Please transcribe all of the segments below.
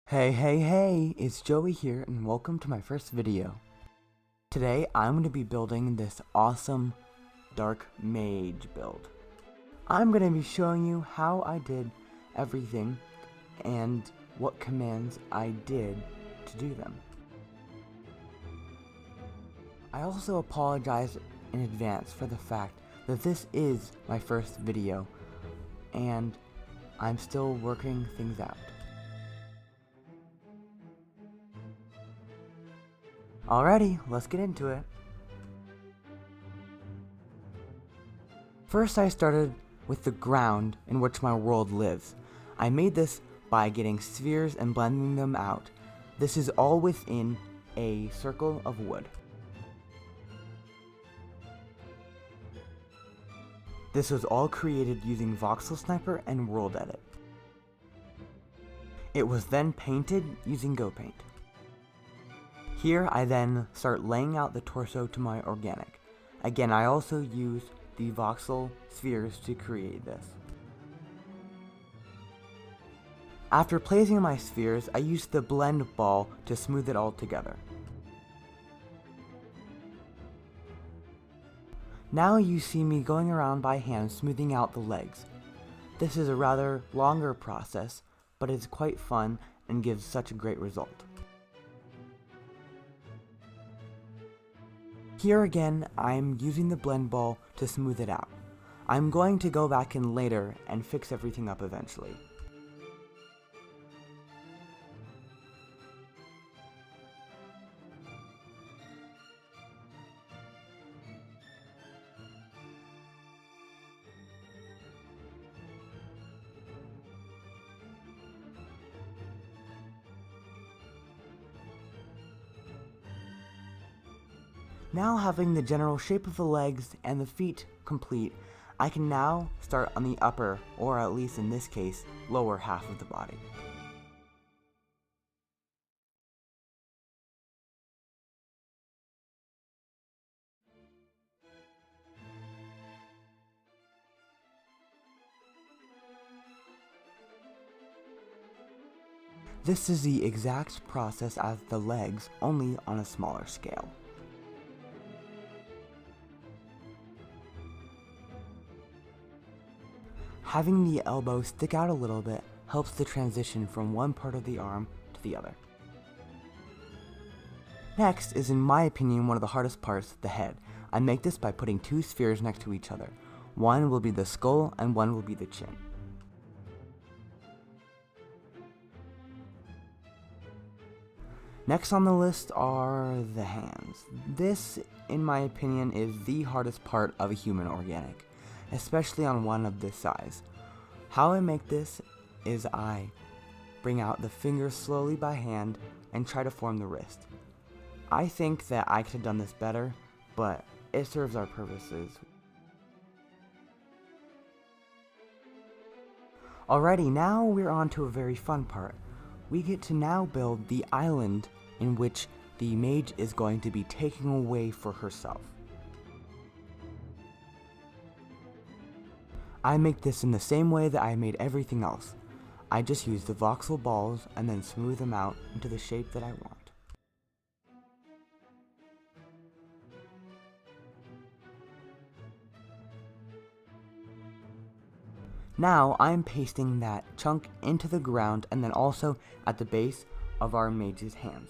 Hey, it's Joey here and welcome to my first video. Today I'm going to be building this awesome dark mage build. I'm going to be showing you how I did everything and what commands I did to do them. I also apologize in advance for the fact that this is my first video and I'm still working things out. Alrighty, let's get into it. First I started with the ground in which my world lives. I made this by getting spheres and blending them out. This is all within a circle of wood. This was all created using Voxel Sniper and World Edit. It was then painted using Go Paint. Here I then start laying out the torso to my organic. Again, I also use the voxel spheres to create this. After placing my spheres, I use the blend ball to smooth it all together. Now you see me going around by hand smoothing out the legs. This is a rather longer process, but it's quite fun and gives such a great result. Here again, I'm using the blend ball to smooth it out. I'm going to go back in later and fix everything up eventually. Now having the general shape of the legs and the feet complete, I can now start on the upper, or at least in this case, lower half of the body. This is the exact process as the legs, only on a smaller scale. Having the elbow stick out a little bit helps the transition from one part of the arm to the other. Next is, in my opinion, one of the hardest parts, the head. I make this by putting two spheres next to each other. One will be the skull and one will be the chin. Next on the list are the hands. This, in my opinion, is the hardest part of a human organic, especially on one of this size. How I make this is I bring out the fingers slowly by hand and try to form the wrist. I think that I could have done this better, but it serves our purposes. Alrighty, now we're on to a very fun part. We get to now build the island in which the mage is going to be taking away for herself. I make this in the same way that I made everything else. I just use the voxel balls and then smooth them out into the shape that I want. Now I'm pasting that chunk into the ground and then also at the base of our mage's hands.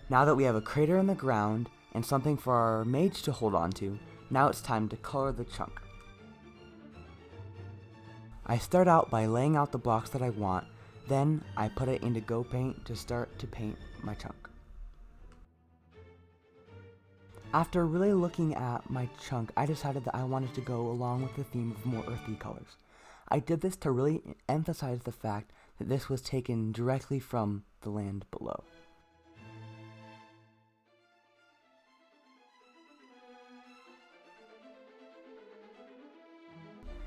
Now that we have a crater in the ground and something for our mage to hold on to, now it's time to color the chunk. I start out by laying out the blocks that I want, then I put it into Go Paint to start to paint my chunk. After really looking at my chunk, I decided that I wanted to go along with the theme of more earthy colors. I did this to really emphasize the fact that this was taken directly from the land below.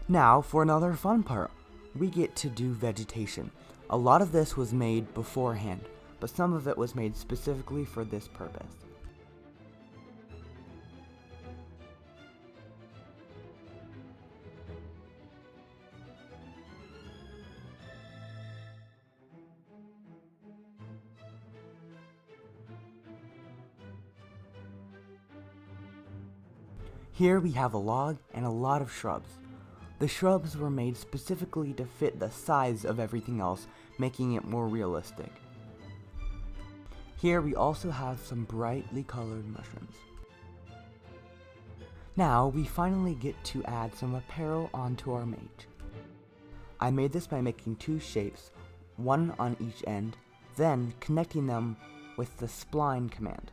Now for another fun part, we get to do vegetation. A lot of this was made beforehand, but some of it was made specifically for this purpose. Here we have a log and a lot of shrubs. The shrubs were made specifically to fit the size of everything else, making it more realistic. Here we also have some brightly colored mushrooms. Now we finally get to add some apparel onto our mage. I made this by making two shapes, one on each end, then connecting them with the spline command.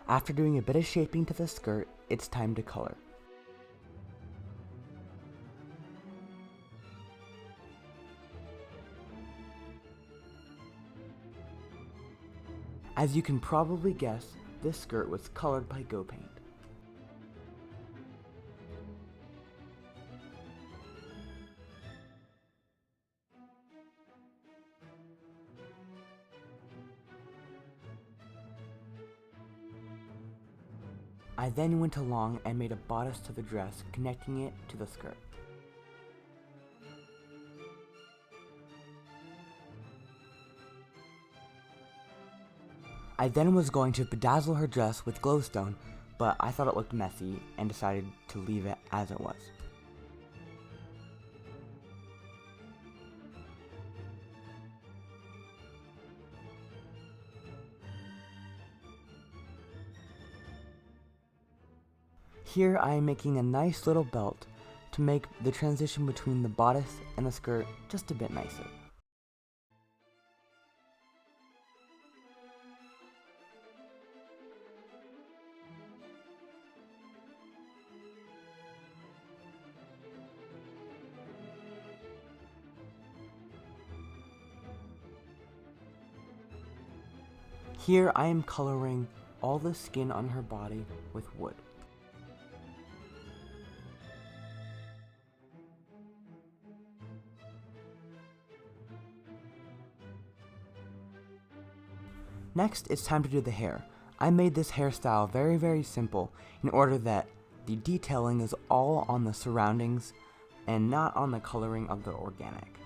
After doing a bit of shaping to the skirt, it's time to color. As you can probably guess, this skirt was colored by Go Paint. I then went along and made a bodice to the dress, connecting it to the skirt. I then was going to bedazzle her dress with glowstone, but I thought it looked messy and decided to leave it as it was. Here I am making a nice little belt to make the transition between the bodice and the skirt just a bit nicer. Here I am coloring all the skin on her body with wood. Next, it's time to do the hair. I made this hairstyle very simple in order that the detailing is all on the surroundings and not on the coloring of the organic.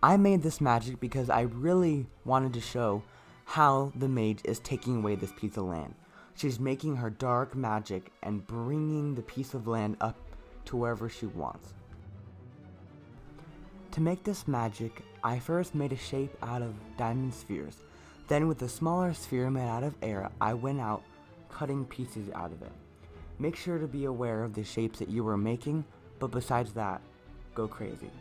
I made this magic because I really wanted to show how the mage is taking away this piece of land. She's making her dark magic and bringing the piece of land up to wherever she wants. To make this magic, I first made a shape out of diamond spheres. Then with a smaller sphere made out of air, I went out cutting pieces out of it. Make sure to be aware of the shapes that you were making, but besides that, go crazy.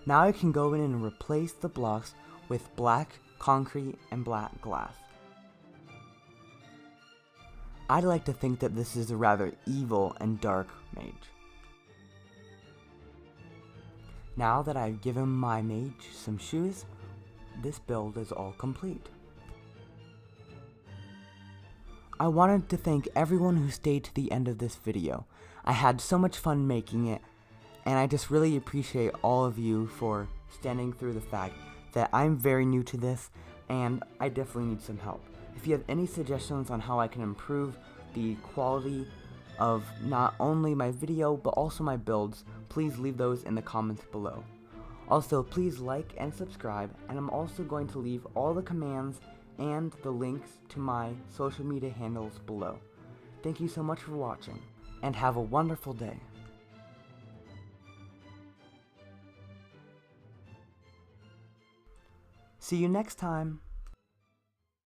Now I can go in and replace the blocks with black concrete and black glass. I'd like to think that this is a rather evil and dark mage. Now that I've given my mage some shoes, this build is all complete. I wanted to thank everyone who stayed to the end of this video. I had so much fun making it, and I just really appreciate all of you for standing through the fact that I'm very new to this and I definitely need some help. If you have any suggestions on how I can improve the quality of not only my video but also my builds, please leave those in the comments below. Also, please like and subscribe, and I'm also going to leave all the commands and the links to my social media handles below. Thank you so much for watching, and have a wonderful day. See you next time!